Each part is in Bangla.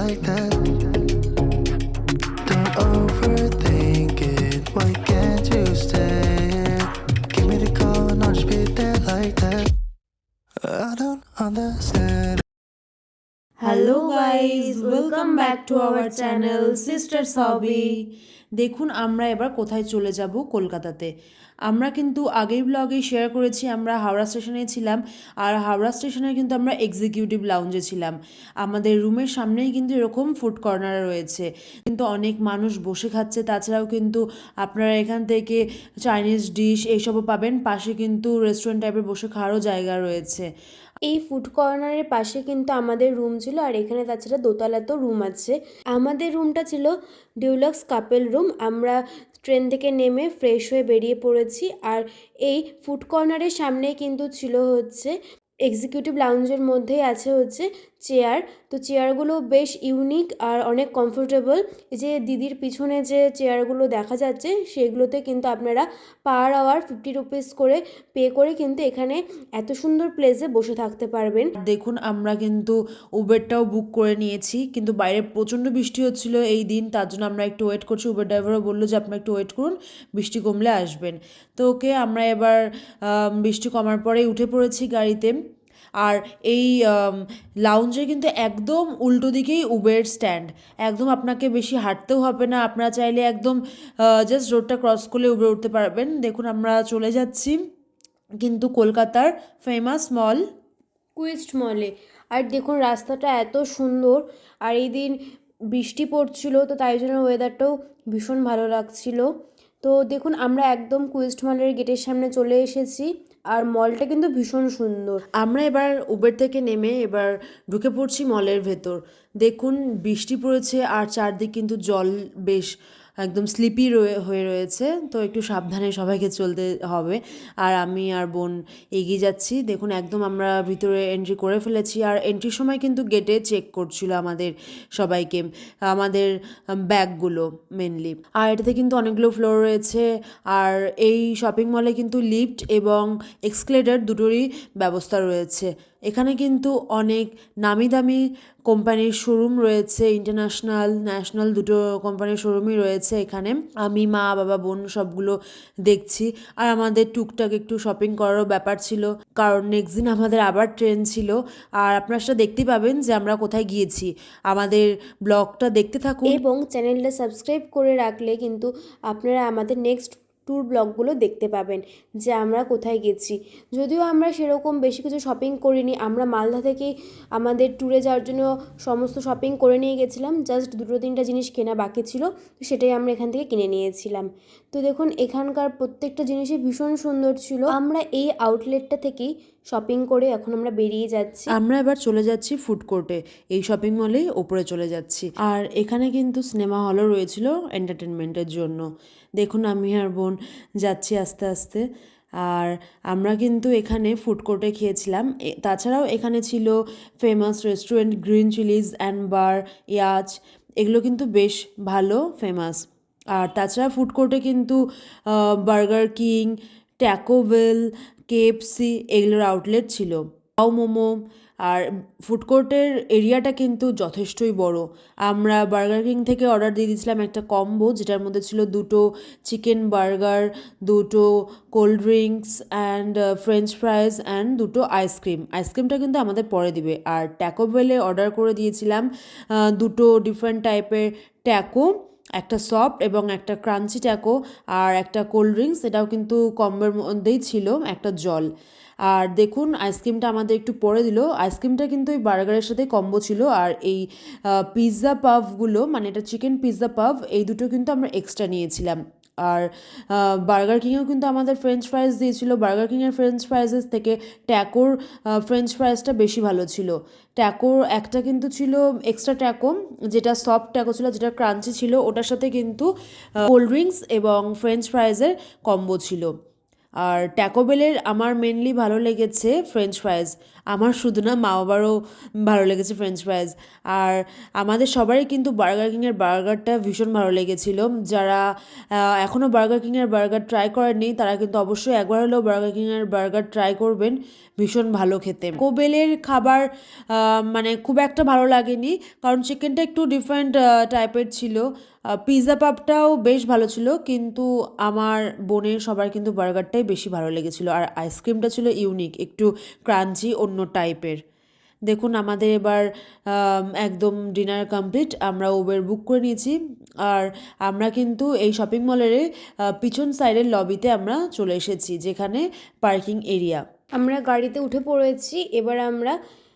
like that. Don't overthink it. Why can't you stay? Give me the call and I'll just be there like that. I don't understand. Hello guys, welcome back to our channel sisters hobby. দেখুন আমরা এবার কোথায় চলে যাব, কলকাতাতে। আমরা কিন্তু আগের ব্লগেই শেয়ার করেছি আমরা হাওড়া স্টেশনে ছিলাম, আর হাওড়া স্টেশনে কিন্তু আমরা এক্সিকিউটিভ লাউঞ্জে ছিলাম। আমাদের রুমের সামনেই কিন্তু এরকম ফুড কর্নার রয়েছে, কিন্তু অনেক মানুষ বসে খাচ্ছে। তাছাড়াও কিন্তু আপনারা এখান থেকে চাইনিজ ডিশ এইসবও পাবেন। পাশে কিন্তু রেস্টুরেন্ট টাইপের বসে খাওয়ারও জায়গা রয়েছে। এই ফুড কর্নারের পাশে কিন্তু আমাদের রুম ছিল, আর এখানে তাছাড়া দোতলাতেও রুম আছে। আমাদের রুমটা ছিল ডিউলাক্স কাপেল রুম। আমরা ট্রেন থেকে নেমে ফ্রেশ হয়ে বেরিয়ে পড়েছি, আর এই ফুড কর্নারের সামনেই কিন্তু ছিল হচ্ছে এক্সিকিউটিভ লাউঞ্জের মধ্যেই আছে হচ্ছে চেয়ার। তো চেয়ারগুলো বেশ ইউনিক আর অনেক কমফোর্টেবল। এই যে দিদির পিছনে যে চেয়ারগুলো দেখা যাচ্ছে সেগুলোতে কিন্তু আপনারা পার আওয়ার 50 রুপিস করে পে করে কিন্তু এখানে এত সুন্দর প্লেসে বসে থাকতে পারবেন। দেখুন আমরা কিন্তু উবেরটাও বুক করে নিয়েছি, কিন্তু বাইরে প্রচণ্ড বৃষ্টি হচ্ছিল এই দিন, তার জন্য আমরা একটু ওয়েট করছি। উবের ড্রাইভারও বললো যে আপনারা একটু ওয়েট করুন, বৃষ্টি কমলে আসবেন। তো ওকে, আমরা এবার বৃষ্টি কমার পরেই উঠে পড়েছি গাড়িতে। আর এই লাউঞ্জে কিন্তু একদম উল্টো দিকেই উবের স্ট্যান্ড। একদম আপনাকে বেশি হাঁটতেও হবে না, আপনারা চাইলে একদম জাস্ট রোডটা ক্রস করলে উবের উঠতে পারবেন। দেখুন আমরা চলে যাচ্ছি কিন্তু কলকাতার ফেমাস মল কুইস্ট মলে। আর দেখুন রাস্তাটা এত সুন্দর, আর এই দিন বৃষ্টি পড়ছিল, তো তাই জন্য ওয়েদারটাও ভীষণ ভালো লাগছিল। তো দেখুন আমরা একদম কুইস্ট মলের গেটের সামনে চলে এসেছি, আর মলটা কিন্তু ভীষণ সুন্দর। আমরা এবার উবের থেকে নেমে এবার ঢুকে পড়ছি মলের ভেতর। দেখুন বৃষ্টি পড়েছে আর চারদিক কিন্তু জল বেশ একদম স্লিপি হয়ে রয়েছে, তো একটু সাবধানে সবাইকে চলতে হবে। আর আমি আর বোন এগিয়ে যাচ্ছি। দেখুন একদম আমরা ভিতরে এন্ট্রি করে ফেলেছি, আর এন্ট্রির সময় কিন্তু গেটে চেক করছিল আমাদের সবাইকে, আমাদের ব্যাগগুলো মেনলি। আর এটাতে কিন্তু অনেকগুলো ফ্লোর রয়েছে, আর এই শপিং মলে কিন্তু লিফট এবং এক্সকেলেটর দুটোরই ব্যবস্থা রয়েছে। এখানে কিন্তু অনেক নামি দামি কোম্পানির শোরুম রয়েছে, ইন্টারন্যাশনাল ন্যাশনাল দুটো কোম্পানির শোরুমই রয়েছে এখানে। আমি মা বাবা বোন সবগুলো দেখছি, আর আমাদের টুকটাক একটু শপিং করারও ব্যাপার ছিল, কারণ নেক্সট দিন আমাদের আবার ট্রেন ছিল। আর আপনারা সেটা দেখতেই পাবেন যে আমরা কোথায় গিয়েছি। আমাদের ব্লগটা দেখতে থাকুন এবং চ্যানেলটা সাবস্ক্রাইব করে রাখলে কিন্তু আপনারা আমাদের নেক্সট ট্যুর ব্লগগুলো দেখতে পাবেন যে আমরা কোথায় গেছি। যদিও আমরা সেরকম বেশি কিছু শপিং করিনি, আমরা মালদা থেকেই আমাদের ট্যুরে যাওয়ার জন্য সমস্ত শপিং করে নিয়ে গেছিলাম। জাস্ট 2-3টা জিনিস কেনা বাকি ছিল, তো সেটাই আমরা এখান থেকে কিনে নিয়েছিলাম। তো দেখুন এখানকার প্রত্যেকটা জিনিসই ভীষণ সুন্দর ছিল। আমরা এই আউটলেটটা থেকেই শপিং করে এখন আমরা বেরিয়ে যাচ্ছি। আমরা এবার চলে যাচ্ছি ফুড কোর্টে, এই শপিং মলেই ওপরে চলে যাচ্ছি। আর এখানে কিন্তু সিনেমা হলও রয়েছিল এন্টারটেনমেন্টের জন্য। দেখুন আমি আর বোন যাচ্ছি আস্তে আস্তে। আর আমরা কিন্তু এখানে ফুড কোর্টে খেয়েছিলাম। তাছাড়াও এখানে ছিল famous restaurant green chillies and bar, yacht, এগুলো কিন্তু বেশ ভালো ফেমাস। আর তাছাড়া ফুড কোর্টে কিন্তু Burger King, Taco Bell, KFC এগুলোর আউটলেট ছিল, পাও মোমো। আর ফুড কোর্টের এরিয়াটা কিন্তু যথেষ্টই বড়। আমরা বার্গার কিং থেকে অর্ডার দিয়ে দিয়েছিলাম একটা কম্বো, যেটার মধ্যে ছিল 2টো চিকেন বার্গার, 2টো cold drinks and French fries and 2টো আইসক্রিম। আইসক্রিমটা কিন্তু আমাদের পরে দিবে। আর ট্যাকো বেলে অর্ডার করে দিয়েছিলাম 2টো ডিফারেন্ট টাইপের ট্যাকো, একটা সফট এবং একটা ক্রাঞ্চি ট্যাকো, আর একটা কোল্ড ড্রিঙ্কস, এটাও কিন্তু কম্বোর মধ্যেই ছিল, একটা জল। আর দেখুন আইসক্রিমটা আমাদের একটু পরে দিল। আইসক্রিমটা কিন্তু ওই বার্গারের সাথে কম্বো ছিল। আর এই পিৎজা পাফগুলো, মানে এটা চিকেন পিৎজা পাফ, এই দুটো কিন্তু আমরা এক্সট্রা নিয়েছিলাম। আর বার্গার কিংয়েও কিন্তু আমাদের ফ্রেঞ্চ ফ্রাইজ দিয়েছিল। বার্গার কিংয়ের ফ্রেঞ্চ ফ্রাইজেস থেকে ট্যাকোর ফ্রেঞ্চ ফ্রাইজটা বেশি ভালো ছিল। ট্যাকোর একটা কিন্তু ছিল এক্সট্রা ট্যাকো, যেটা সফট ট্যাকো ছিল, যেটা ক্রাঞ্চি ছিল, ওটার সাথে কিন্তু কোল্ড ড্রিঙ্কস এবং ফ্রেঞ্চ ফ্রাইজের কম্বো ছিল। আর ট্যাকো বেলের আমার মেনলি ভালো লেগেছে ফ্রেঞ্চ ফ্রাইজ। আমার শুধু না, মা বাবারও ভালো লেগেছে ফ্রেঞ্চ ফ্রাইজ। আর আমাদের সবারই কিন্তু বার্গার কিংয়ের বার্গারটা ভীষণ ভালো লেগেছিল। যারা এখনও বার্গার কিংয়ের বার্গার ট্রাই করেননি তারা কিন্তু অবশ্যই একবার হলেও বার্গার কিংয়ের বার্গার ট্রাই করবেন, ভীষণ ভালো খেতে। কোবেলের খাবার মানে খুব একটা ভালো লাগেনি, কারণ চিকেনটা একটু ডিফারেন্ট টাইপের ছিল। পিৎজা পাপটাও বেশ ভালো ছিল, কিন্তু আমার বোনের সবার কিন্তু বার্গারটাই বেশি ভালো লেগেছিলো। আর আইসক্রিমটা ছিল ইউনিক, একটু ক্রাঞ্চি, অন্য টাইপের। দেখুন আমাদের এবার একদম ডিনার কমপ্লিট, আমরা উবের বুক করে নিয়েছি। আর আমরা কিন্তু এই শপিং মলের পিছন সাইডের লবিতে আমরা চলে এসেছি, যেখানে পার্কিং এরিয়া। আমরা গাড়িতে উঠে পড়েছি, এবার আমরা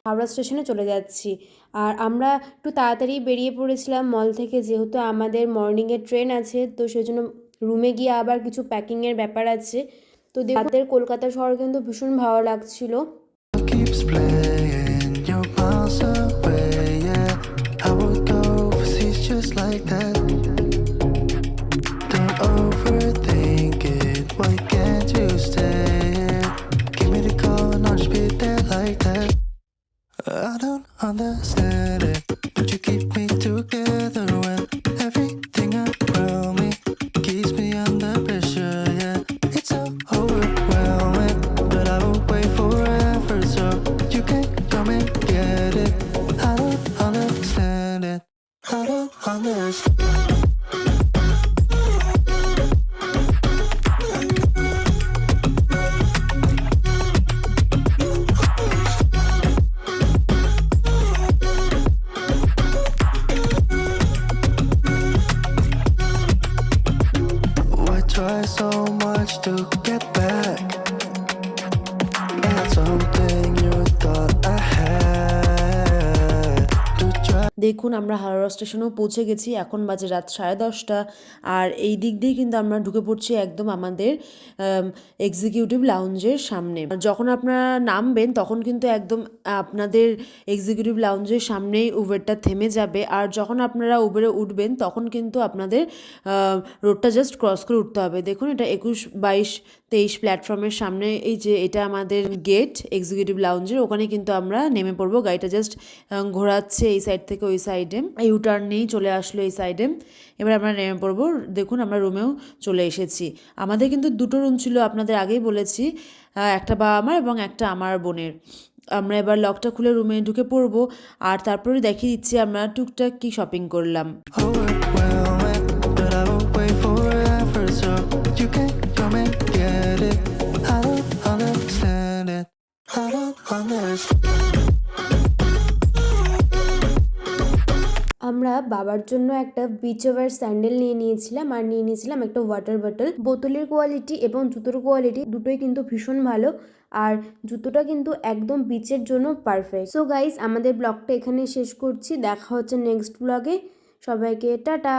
হাওড়া স্টেশনে চলে যাচ্ছি। আর আমরা একটু তাড়াতাড়ি বেরিয়ে পড়েছিলাম মল থেকে, যেহেতু আমাদের মর্নিংয়ের ট্রেন আছে, তো সেই জন্য রুমে গিয়ে আবার কিছু প্যাকিংয়ের ব্যাপার আছে। তো রাতের কলকাতা শহর কিন্তু ভীষণ ভালো লাগছিল। keeps playing, you're miles away, yeah. I would go overseas just like that. Don't overthink it, why can't you stay here? Give me the call and I'll just be there like that. I don't understand it, but you keep me together when everything around me keeps me under pressure, yeah. It's so overwhelming, but I won't wait forever, so you can come and get it. I don't understand it, I don't understand. Why try so much to get back? That's something you thought I had to try. দেখুন আমরা হাওড়া স্টেশনেও পৌঁছে গেছি, এখন বাজে রাত 10:30। আর এই দিক দিয়ে কিন্তু আমরা ঢুকে পড়ছি একদম আমাদের এক্সিকিউটিভ লাউঞ্জের সামনে। যখন আপনারা নামবেন তখন কিন্তু একদম আপনাদের এক্সিকিউটিভ লাউঞ্জের সামনেই উবেরটা থেমে যাবে। আর যখন আপনারা উবেরে উঠবেন তখন কিন্তু আপনাদের রোডটা জাস্ট ক্রস করে উঠতে হবে। দেখুন এটা 21, 22, 23 প্ল্যাটফর্মের সামনে, এই যে এটা আমাদের গেট এক্সিকিউটিভ লাউঞ্জের, ওখানে কিন্তু আমরা নেমে পড়বো। গাড়িটা জাস্ট ঘোরাচ্ছে এই সাইড থেকে ওই সাইডে, ইউটার্ন নিয়েই চলে আসলো এই সাইডে। এবার আমরা নেমে পড়বো। দেখুন আমরা রুমেও চলে এসেছি। আমাদের কিন্তু দুটো রুম ছিল, আপনাদের আগেই বলেছি, একটা বাবা আমার এবং একটা আমার বোনের। আমরা এবার লকটা খুলে রুমে ঢুকে পড়বো, আর তারপরে দেখিয়ে দিচ্ছি আমরা টুকটাক কি শপিং করলাম। Overwhelming, but I won't wait forever, so you can come and get it. I don't understand it, I don't understand. আমরা বাবার জন্য একটা বিচ ওভার স্যান্ডেল নিয়ে নিয়েছিলাম, আর নিয়ে নিয়েছিলাম একটা ওয়াটার বটল। বোতলের কোয়ালিটি এবং জুতোর কোয়ালিটি দুটোই কিন্তু ভীষণ ভালো, আর জুতোটা কিন্তু একদম বিচের জন্য পারফেক্ট। সো গাইস, আমাদের ব্লগটা এখানে শেষ করছি, দেখা হচ্ছে নেক্সট ব্লগে। সবাইকে tata.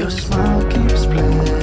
Your smile keeps playing.